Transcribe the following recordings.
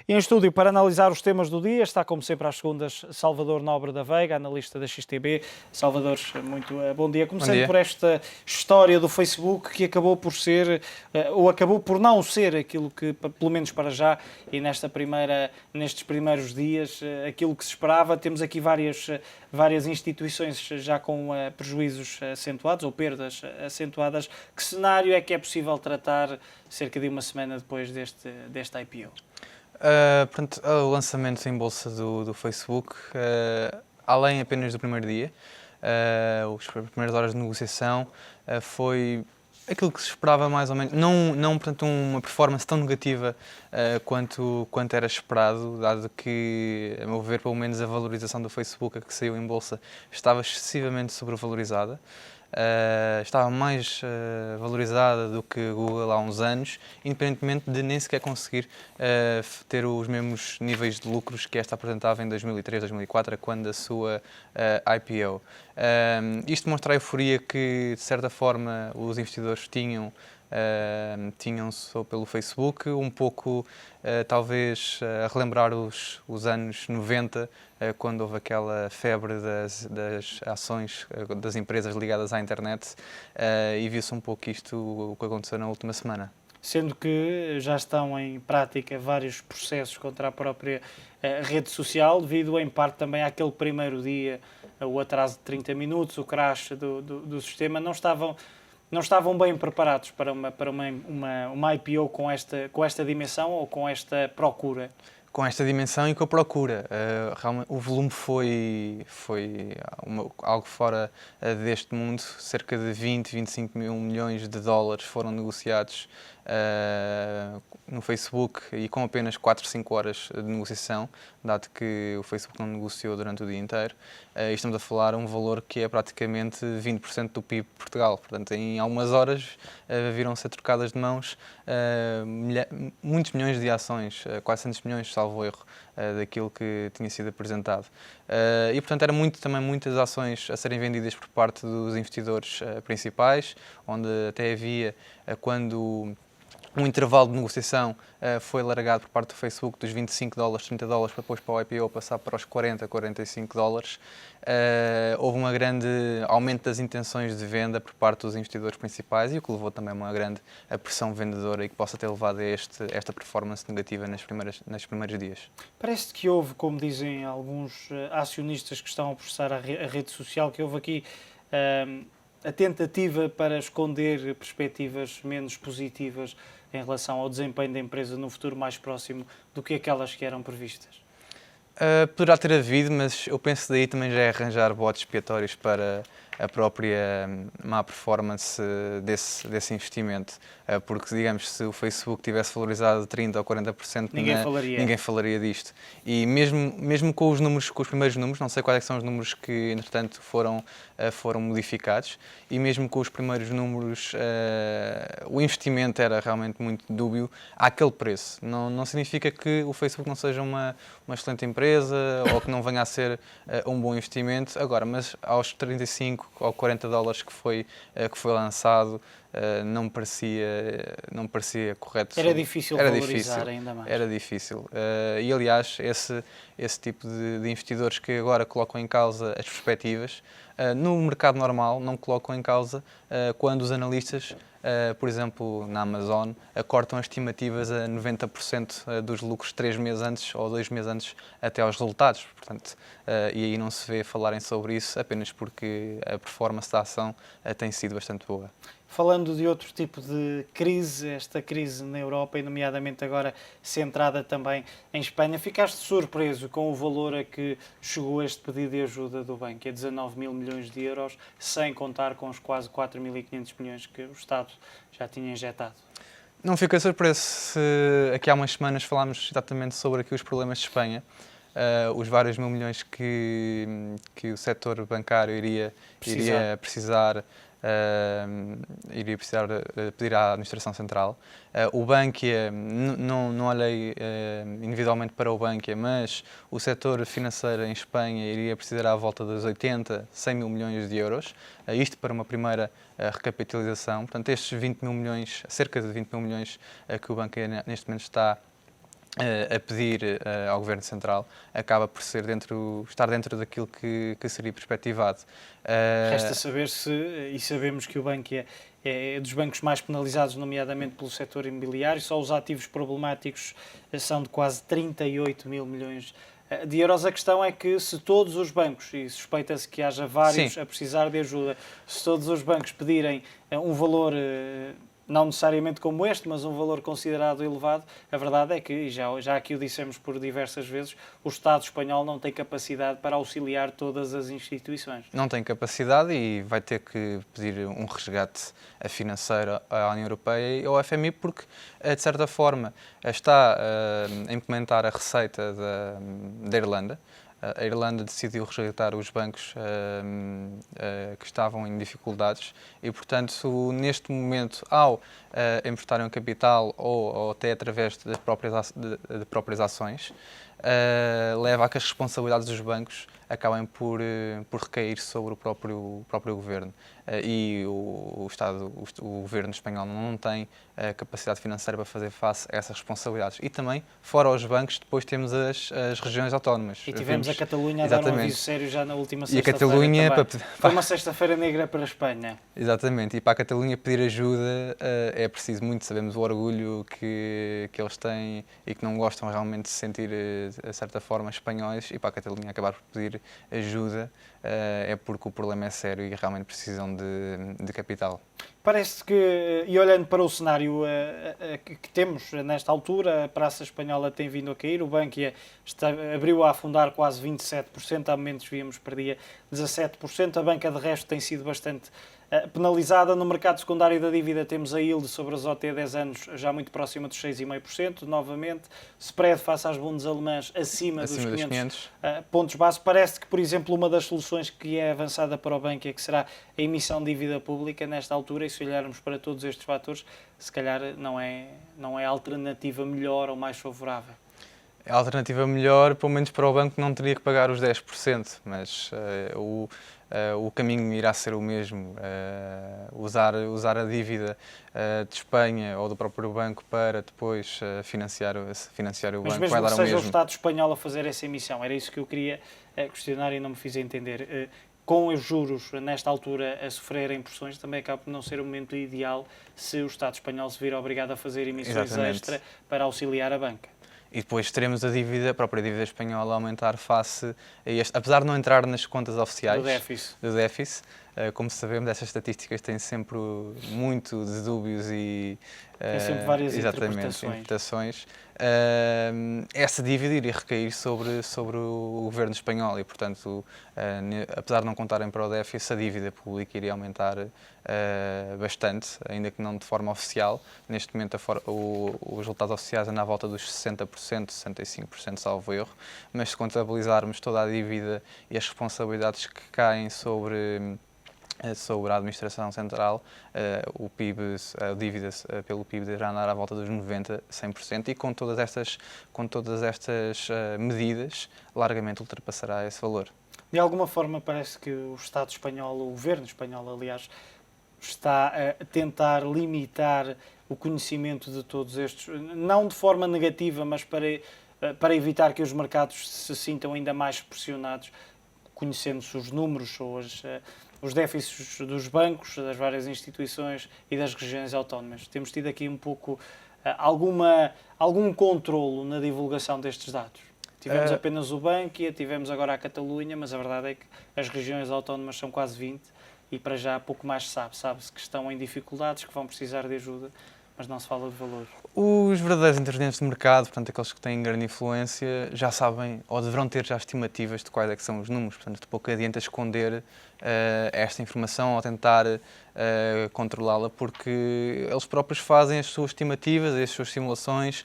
Em estúdio, para analisar os temas do dia, está como sempre às segundas Salvador Nobre da Veiga, analista da XTB. Salvador, muito bom dia. Bom Começando dia. por esta história do Facebook que acabou por ser, ou acabou por não ser aquilo que, pelo menos para já, e nestes primeiros dias, aquilo que se esperava. Temos aqui várias instituições já com prejuízos acentuados ou perdas acentuadas. Que cenário é que é possível tratar cerca de uma semana depois deste IPO? Portanto, o lançamento em bolsa do Facebook, além apenas do primeiro dia, as primeiras horas de negociação, foi aquilo que se esperava mais ou menos. Não portanto, uma performance tão negativa quanto era esperado, dado que, a meu ver, pelo menos a valorização do Facebook, a que saiu em bolsa, estava excessivamente sobrevalorizada. Estava mais valorizada do que Google há uns anos, independentemente de nem sequer conseguir ter os mesmos níveis de lucros que esta apresentava em 2003, 2004, quando a sua IPO. Isto mostra a euforia que, de certa forma, os investidores tinham só pelo Facebook, um pouco, talvez, a relembrar os anos 90, quando houve aquela febre das ações das empresas ligadas à internet, e viu-se um pouco o que aconteceu na última semana. Sendo que já estão em prática vários processos contra a própria rede social, devido em parte também àquele primeiro dia, o atraso de 30 minutos, o crash do sistema, não estavam bem preparados para uma IPO com esta dimensão ou com esta procura. Com esta dimensão e com a procura. Realmente, o volume foi algo fora deste mundo. Cerca de 25 mil milhões de dólares foram negociados no Facebook e com apenas 4, 5 horas de negociação, dado que o Facebook não negociou durante o dia inteiro. E estamos a falar um valor que é praticamente 20% do PIB de Portugal. Portanto, em algumas horas viram-se trocadas de mãos muitos milhões de ações, 400 milhões, salvo erro, daquilo que tinha sido apresentado. E, portanto, eram também muitas ações a serem vendidas por parte dos investidores principais, onde até havia, quando um intervalo de negociação foi alargado por parte do Facebook dos 25 dólares, 30 dólares, para depois para o IPO passar para os 40, 45 dólares. Houve um grande aumento das intenções de venda por parte dos investidores principais e o que levou também a uma grande pressão vendedora e que possa ter levado a esta performance negativa nos primeiros dias. Parece que houve, como dizem alguns acionistas que estão a processar a rede social, que houve aqui a tentativa para esconder perspectivas menos positivas em relação ao desempenho da empresa no futuro mais próximo do que aquelas que eram previstas. Poderá ter havido, mas eu penso que daí também já é arranjar botes expiatórios para a própria má performance desse investimento. Porque, digamos, se o Facebook tivesse valorizado 30% ou 40%, ninguém falaria disto. E mesmo com os primeiros números, não sei quais são os números que, entretanto, foram modificados, e mesmo com os primeiros números, o investimento era realmente muito dúbio àquele preço. Não significa que o Facebook não seja uma excelente empresa ou que não venha a ser um bom investimento agora, mas aos 35 ou 40 dólares que foi lançado, não me parecia correto. Era difícil valorizar ainda mais. Era difícil. E, aliás, esse tipo de investidores que agora colocam em causa as perspectivas, no mercado normal não colocam em causa quando os analistas, por exemplo, na Amazon, cortam as estimativas a 90% dos lucros 3 meses antes ou 2 meses antes até aos resultados. Portanto, e aí não se vê falarem sobre isso apenas porque a performance da ação tem sido bastante boa. Falando de outro tipo de crise, esta crise na Europa, e nomeadamente agora centrada também em Espanha, ficaste surpreso com o valor a que chegou este pedido de ajuda do banco, é 19 mil milhões de euros, sem contar com os quase 4.500 milhões que o Estado já tinha injetado? Não fiquei surpreso. Aqui há umas semanas falámos exatamente sobre aqui os problemas de Espanha, os vários mil milhões que o setor bancário iria precisar pedir à Administração Central. O Bankia, não olhei individualmente para o Bankia, mas o setor financeiro em Espanha iria precisar à volta dos 80, 100 mil milhões de euros, isto para uma primeira recapitalização. Portanto, estes 20 mil milhões, cerca de 20 mil milhões que o Bankia neste momento está a pedir ao Governo Central acaba por estar dentro daquilo que seria perspectivado. Resta saber se, e sabemos que o banco é dos bancos mais penalizados, nomeadamente pelo setor imobiliário, só os ativos problemáticos são de quase 38 mil milhões de euros. A questão é que se todos os bancos, e suspeita-se que haja vários Sim. a precisar de ajuda, se todos os bancos pedirem um valor não necessariamente como este, mas um valor considerado elevado, a verdade é que, e já aqui o dissemos por diversas vezes, o Estado espanhol não tem capacidade para auxiliar todas as instituições. Não tem capacidade e vai ter que pedir um resgate financeiro à União Europeia e ao FMI porque, de certa forma, está a implementar a receita da Irlanda. A Irlanda decidiu resgatar os bancos que estavam em dificuldades e, portanto, neste momento, ao emprestarem um capital ou até através de próprias ações, leva a que as responsabilidades dos bancos acabem por recair sobre o próprio governo. E o governo espanhol não tem capacidade financeira para fazer face a essas responsabilidades. E também, fora os bancos, depois temos as regiões autónomas. E tivemos a Catalunha a dar um aviso sério já na última sexta-feira. E a Catalunha também. Foi uma sexta-feira negra para a Espanha. Exatamente. E para a Catalunha pedir ajuda é preciso muito. Sabemos o orgulho que eles têm e que não gostam realmente de se sentir, de certa forma, espanhóis. E para a Catalunha acabar por pedir ajuda é porque o problema é sério e realmente precisam de capital. Parece que, e olhando para o cenário que temos nesta altura, a Praça Espanhola tem vindo a cair, o Bankia abriu a afundar quase 27%, há momentos víamos perdia 17%, a banca de resto tem sido bastante penalizada. No mercado secundário da dívida temos a yield sobre as OT 10 anos já muito próxima dos 6,5%, novamente, spread face às bundes alemãs acima dos 500 pontos base. Parece que, por exemplo, uma das soluções que é avançada para o Bankia, que será a emissão de dívida pública nesta altura, e se olharmos para todos estes fatores, se calhar não é a alternativa melhor ou mais favorável. A alternativa melhor, pelo menos para o banco, não teria que pagar os 10%, mas o caminho irá ser o mesmo, usar a dívida de Espanha ou do próprio banco para depois financiar o mas banco, mesmo vai dar que o seja mesmo. o Estado espanhol a fazer essa emissão, era isso que eu queria questionar e não me fiz entender. Com os juros, nesta altura, a sofrerem pressões, também acaba por não ser o momento ideal se o Estado espanhol se vir obrigado a fazer emissões extra para auxiliar a banca. E depois teremos a própria dívida espanhola a aumentar face a este, apesar de não entrar nas contas oficiais do déficit. Como sabemos, essas estatísticas têm sempre muito de dúbios e tem sempre várias interpretações. Essa dívida iria recair sobre o governo espanhol e, portanto, apesar de não contarem para o déficit, a dívida pública iria aumentar bastante, ainda que não de forma oficial. Neste momento, os resultados oficiais andam à volta dos 60%, 65%, salvo erro, mas se contabilizarmos toda a dívida e as responsabilidades que caem sobre a administração central, o PIB, a dívida pelo PIB deverá andar à volta dos 90%, 100%, e com todas estas medidas, largamente ultrapassará esse valor. De alguma forma parece que o Estado espanhol, o governo espanhol, aliás, está a tentar limitar o conhecimento de todos estes, não de forma negativa, mas para evitar que os mercados se sintam ainda mais pressionados, conhecendo-se os números ou os déficits dos bancos, das várias instituições e das regiões autónomas. Temos tido aqui um pouco algum controlo na divulgação destes dados. Tivemos apenas o Bankia, tivemos agora a Catalunha, mas a verdade é que as regiões autónomas são quase 20 e para já pouco mais se sabe. Sabe-se que estão em dificuldades, que vão precisar de ajuda, mas não se fala de valores. Os verdadeiros intervenientes do mercado, portanto, aqueles que têm grande influência, já sabem ou deverão ter já estimativas de quais é que são os números. Portanto, de pouco adianta esconder esta informação ou tentar controlá-la, porque eles próprios fazem as suas estimativas, as suas simulações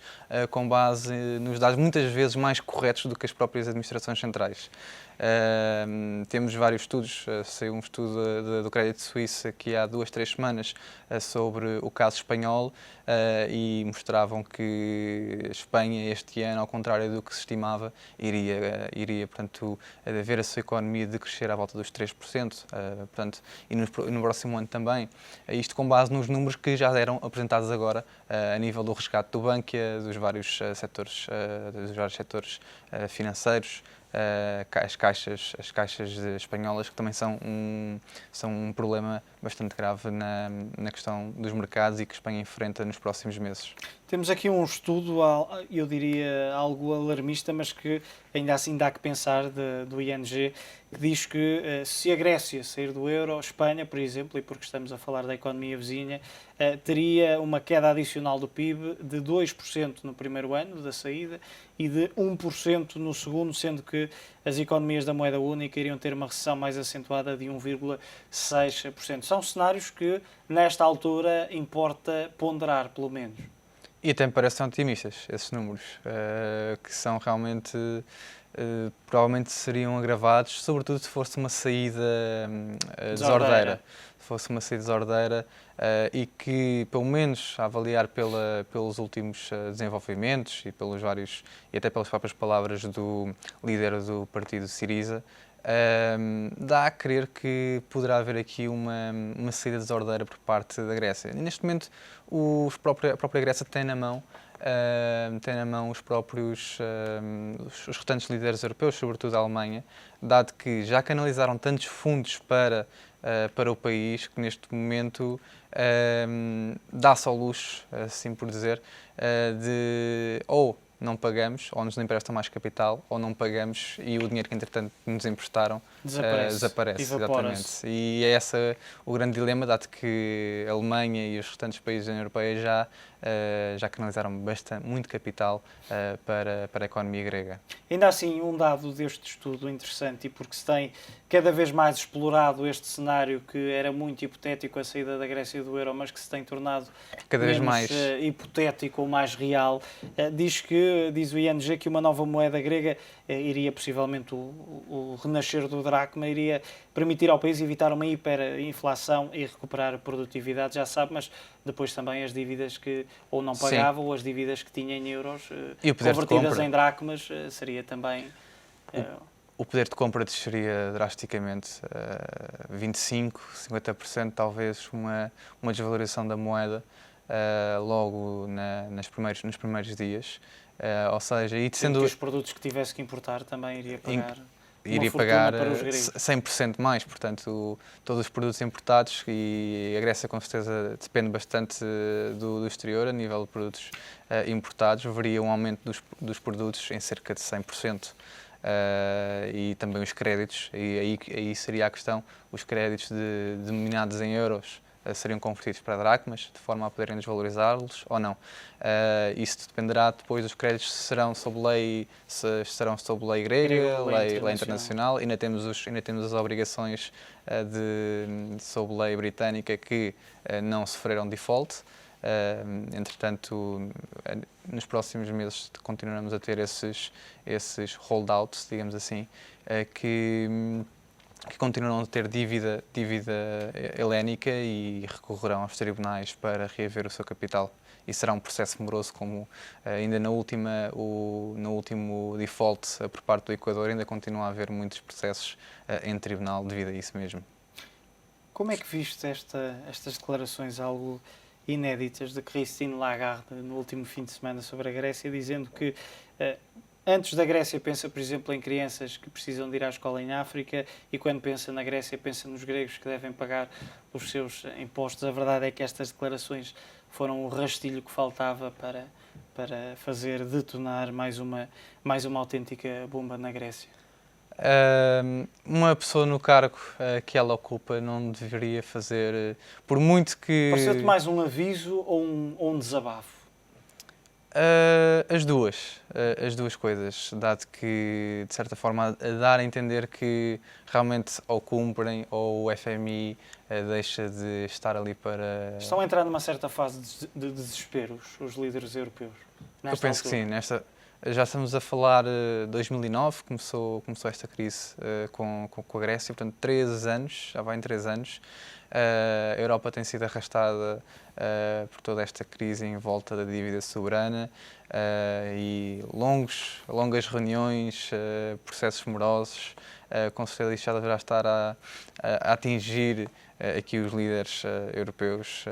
com base nos dados muitas vezes mais corretos do que as próprias administrações centrais. Temos vários estudos, saiu um estudo do Crédito Suíça aqui há 2, 3 semanas sobre o caso espanhol e mostravam que a Espanha este ano, ao contrário do que se estimava, iria portanto, ver a sua economia decrescer à volta dos 3%, portanto, e no próximo ano também. Isto com base nos números que já eram apresentados agora a nível do resgate do Bankia, dos vários setores, financeiros, as caixas espanholas, que também são um problema bastante grave na questão dos mercados e que a Espanha enfrenta nos próximos meses. Temos aqui um estudo, eu diria algo alarmista, mas que ainda assim dá que pensar, do ING, que diz que se a Grécia sair do euro, Espanha, por exemplo, e porque estamos a falar da economia vizinha, teria uma queda adicional do PIB de 2% no primeiro ano da saída e de 1% no segundo, sendo que as economias da moeda única iriam ter uma recessão mais acentuada de 1,6%. São cenários que, nesta altura, importa ponderar, pelo menos. E até me parecem otimistas, esses números, que são realmente, provavelmente seriam agravados, sobretudo se fosse uma saída desordeira. Se fosse uma saída desordeira e que, pelo menos, a avaliar pelos últimos desenvolvimentos e pelos vários, e até pelas próprias palavras do líder do partido Syriza, dá a crer que poderá haver aqui uma saída desordeira por parte da Grécia. E neste momento, a própria Grécia tem na mão os restantes líderes europeus, sobretudo a Alemanha, dado que já canalizaram tantos fundos para o país que neste momento dá-se ao luxo, assim por dizer, de ou não pagamos, ou nos emprestam mais capital, ou não pagamos e o dinheiro que, entretanto, nos emprestaram desaparece. Exatamente. E é esse o grande dilema, dado que a Alemanha e os restantes países da União Europeia já canalizaram muito capital para a economia grega. Ainda assim, um dado deste estudo interessante, e porque se tem cada vez mais explorado este cenário que era muito hipotético, a saída da Grécia do euro, mas que se tem tornado cada vez mais hipotético ou mais real, diz o ING que uma nova moeda grega iria, possivelmente o renascer do dracma, iria permitir ao país evitar uma hiperinflação e recuperar a produtividade, já sabe, mas depois também as dívidas que ou não pagava, ou as dívidas que tinha em euros convertidas em dracmas, seria também... O poder de compra desceria drasticamente, 25%, 50%, talvez uma desvalorização da moeda logo nos primeiros dias. Ou seja, e sendo que os produtos que tivesse que importar também iria pagar para os gregos. 100% mais, portanto, todos os produtos importados, e a Grécia com certeza depende bastante do exterior, a nível de produtos importados, veria um aumento dos produtos em cerca de 100%. E também os créditos, e aí seria a questão, os créditos denominados em euros seriam convertidos para dracmas, de forma a poderem desvalorizá-los ou não. Isso dependerá depois dos créditos se serão sob lei grega, lei internacional. Ainda temos as obrigações sob lei britânica que não sofreram default. Entretanto, nos próximos meses continuaremos a ter esses holdouts, digamos assim, que continuarão a ter dívida helénica e recorrerão aos tribunais para reaver o seu capital. E será um processo moroso, como ainda no último default por parte do Equador, ainda continua a haver muitos processos em tribunal devido a isso mesmo. Como é que viste estas declarações algo inéditas de Christine Lagarde no último fim de semana sobre a Grécia, dizendo que antes da Grécia pensa, por exemplo, em crianças que precisam de ir à escola em África, e quando pensa na Grécia pensa nos gregos que devem pagar os seus impostos. A verdade é que estas declarações foram o rastilho que faltava para fazer detonar mais uma autêntica bomba na Grécia. Uma pessoa no cargo que ela ocupa não deveria fazer, por muito que... Pareceu-te mais um aviso ou um desabafo? As duas coisas, dado que, de certa forma, a dar a entender que realmente ou cumprem ou o FMI deixa de estar ali para... Estão a entrar numa certa fase de desespero os líderes europeus? Eu penso que sim. Já estamos a falar de 2009, começou esta crise com a Grécia, portanto 3 anos, já vai em 3 anos. A Europa tem sido arrastada por toda esta crise em volta da dívida soberana e longas reuniões, processos morosos. Com certeza isto já deverá estar a atingir aqui os líderes europeus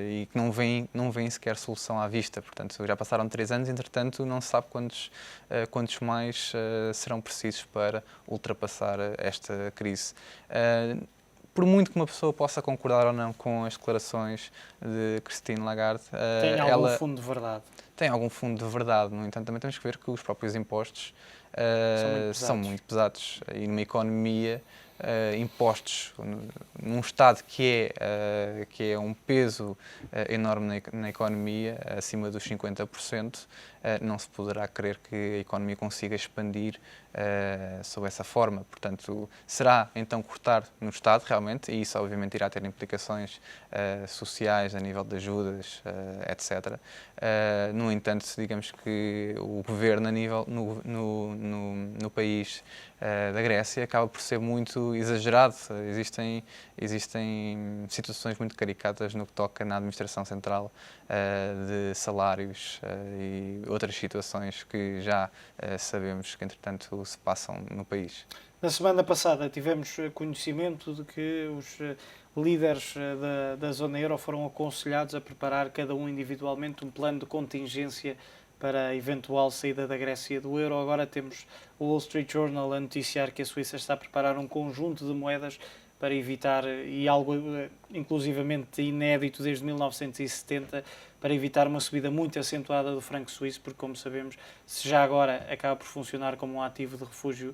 e que não veem sequer solução à vista. Portanto, já passaram 3 anos, entretanto, não se sabe quantos mais serão precisos para ultrapassar esta crise. Por muito que uma pessoa possa concordar ou não com as declarações de Christine Lagarde, Tem algum fundo de verdade. Tem algum fundo de verdade. No entanto, também temos que ver que os próprios impostos são muito pesados. E numa economia, impostos num Estado que é um peso enorme na economia, acima dos 50%, não se poderá crer que a economia consiga expandir sob essa forma. Portanto, será então cortar no Estado, realmente, e isso obviamente irá ter implicações sociais a nível de ajudas, etc. No entanto, digamos que o governo no país da Grécia acaba por ser muito exagerado. Existem situações muito caricatas no que toca na administração central de salários e outras situações que já sabemos que, entretanto, se passam no país. Na semana passada tivemos conhecimento de que os líderes da zona euro foram aconselhados a preparar cada um individualmente um plano de contingência para a eventual saída da Grécia do euro. Agora temos o Wall Street Journal a noticiar que a Suíça está a preparar um conjunto de moedas para evitar, e algo inclusivamente inédito desde 1970, para evitar uma subida muito acentuada do franco suíço, porque, como sabemos, se já agora acaba por funcionar como um ativo de refúgio,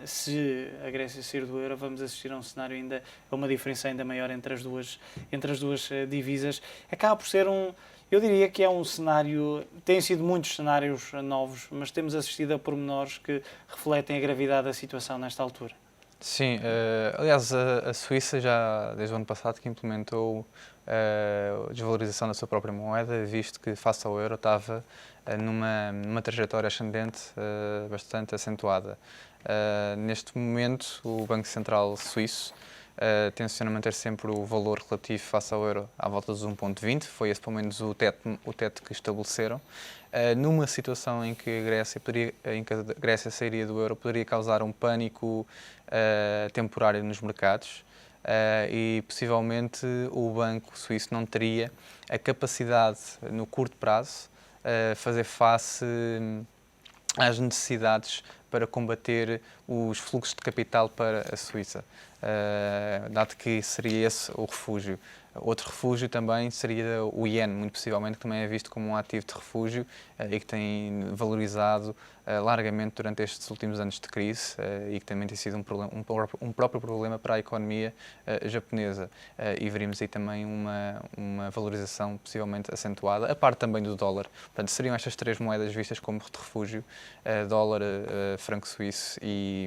se a Grécia sair do euro, vamos assistir a um cenário ainda, a uma diferença ainda maior entre as duas divisas. Acaba por ser eu diria que é um cenário, têm sido muitos cenários novos, mas temos assistido a pormenores que refletem a gravidade da situação nesta altura. Sim, aliás, a Suíça já desde o ano passado que implementou a desvalorização da sua própria moeda, visto que face ao euro estava numa trajetória ascendente bastante acentuada. Neste momento, o Banco Central Suíço tenciona manter sempre o valor relativo face ao euro à volta dos 1,20, foi esse pelo menos o teto que estabeleceram. Numa situação em que a Grécia sairia do euro, poderia causar um pânico temporário nos mercados e possivelmente o Banco Suíço não teria a capacidade no curto prazo fazer face às necessidades para combater os fluxos de capital para a Suíça, dado que seria esse o refúgio. Outro refúgio também seria o iene, muito possivelmente, que também é visto como um ativo de refúgio e que tem valorizado largamente durante estes últimos anos de crise e que também tem sido um próprio problema para a economia japonesa. E veríamos aí também uma valorização possivelmente acentuada, a parte também do dólar. Portanto, seriam estas 3 moedas vistas como de refúgio, dólar, franco suíço e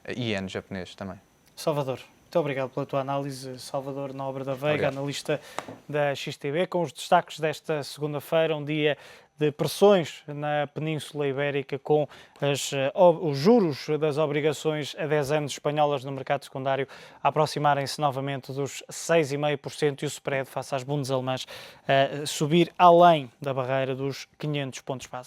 iene japonês também. Salvador, muito obrigado pela tua análise. Salvador Nobre da Veiga, Obrigado. analista da XTB, com os destaques desta segunda-feira, um dia de pressões na Península Ibérica, com os juros das obrigações a 10 anos espanholas no mercado secundário a aproximarem-se novamente dos 6,5% e o spread face às bundes alemãs a subir além da barreira dos 500 pontos base.